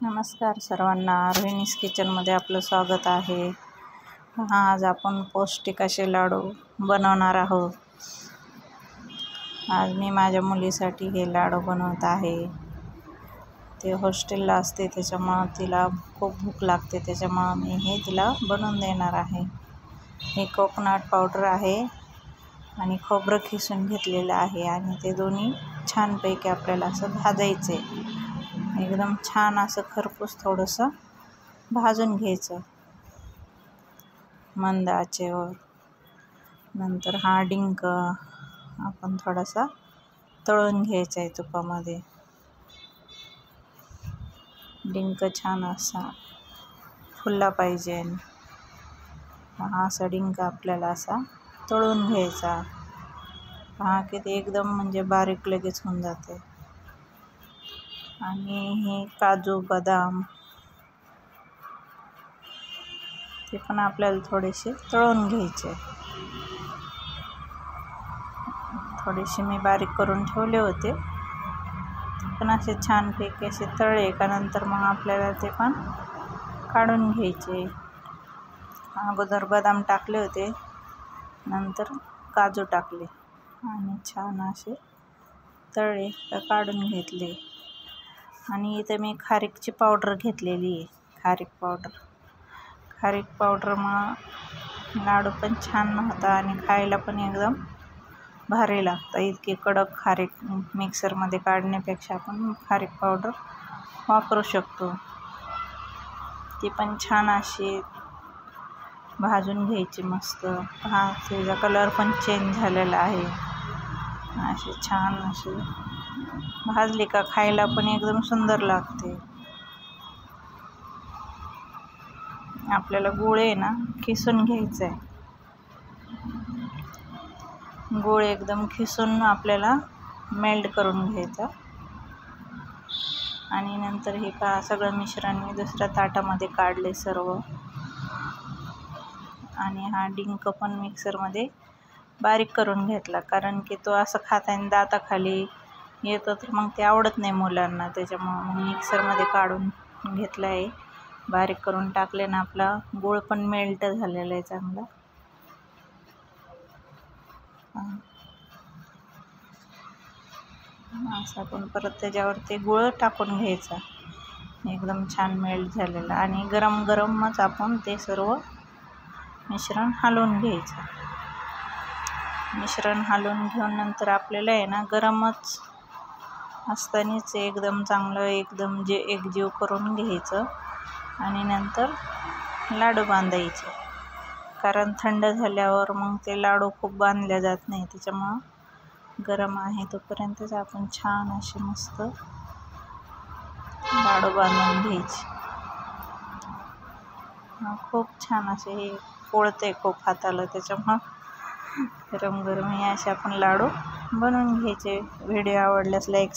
नमस्कार सर्वांना, रोहिणीज किचनमध्ये आपलं स्वागत आहे. आज आपण पौष्टिक असे लाडू बनवणार आहोत. आज मी माझ्या मुलीसाठी हे लाडू बनवत आहे. ते हॉस्टेलला असते, त्याच्यामुळं तिला खूप भूक लागते, त्याच्यामुळं मी हे तिला बनवून देणार आहे. हे कोकोनट पावडर आहे आणि खोबरं खिसून घेतलेलं आहे आणि ते दोन्ही छानपैकी आपल्याला असं भाजायचं आहे. एकदम छान असं खरपूस थोडंसं भाजून घ्यायचं मंद आचेवर. नंतर हा डिंक आपण थोडासा तळून घ्यायचा आहे तुपामध्ये. डिंक छान असा फुलला पाहिजे. हा असा डिंक आपल्याला असा तळून घ्यायचा. हा किती एकदम म्हणजे बारीक लगेच होऊन जाते. आणि हे काजू बदाम ते पण आपल्याला थोडेसे तळून घ्यायचे. थोडेसे मी बारीक करून ठेवले होते, पण असे छानपैकी असे तळले का नंतर मग आपल्याला ते पण काढून घ्यायचे. अगोदर बदाम टाकले होते, नंतर काजू टाकले आणि छान असे तळले का काढून घेतले. आणि इथे मी खारीकची पावडर घेतलेली आहे. खारीक पावडर मग लाडू पण छान होता आणि खायला पण एकदम भारी लागतं. इतकी कडक खारीक मिक्सरमध्ये काढण्यापेक्षा आपण खारीक पावडर वापरू शकतो. ती पण छान अशी भाजून घ्यायची मस्त. हा त्याचा कलर पण चेंज झालेला आहे. अशी छान अशी भाजली का खायला पण एकदम सुंदर लागते. आपल्याला गूळ आहे ना खिसून घ्यायचा आहे. गूळ एकदम खिसून आपल्याला मेल्ट करून घ्यायचा. आणि नंतर हे सगळं मिश्रण मी दुसऱ्या ताटामध्ये काढले सर्व. आणि हा डिंक पण मिक्सरमध्ये बारीक करून घेतला, कारण की तो असं खाताना दाताखाली येतो तर मग ते आवडत नाही मुलांना. त्याच्यामुळं मग मिक्सरमध्ये काढून घेतलं आहे. बारीक करून टाकले ना आपला गूळ पण मेल्ट झालेला आहे चांगला. असं आपण परत त्याच्यावर ते गूळ टाकून घ्यायचा. एकदम छान मेल्ट झालेला. आणि गरम गरमच आपण ते सर्व मिश्रण हलवून घ्यायचं. मिश्रण हलवून घेऊन नंतर आपल्याला आहे ना गरमच असतानाच एकदम चांगलं एकदम एकजीव करून घ्यायचं. आणि नंतर लाडू बांधायचे, कारण थंड झाल्यावर मग ते लाडू खूप बांधले जात नाही. त्याच्यामुळं गरम आहे तोपर्यंतच आपण छान असे मस्त लाडू बांधून घ्यायचे. खूप छान असे हे पोळते खूप हाताला, त्याच्यामुळं गरम गरम हे असे आपण लाडू बनवून घ्यायचे. व्हिडिओ आवडल्यास लाईक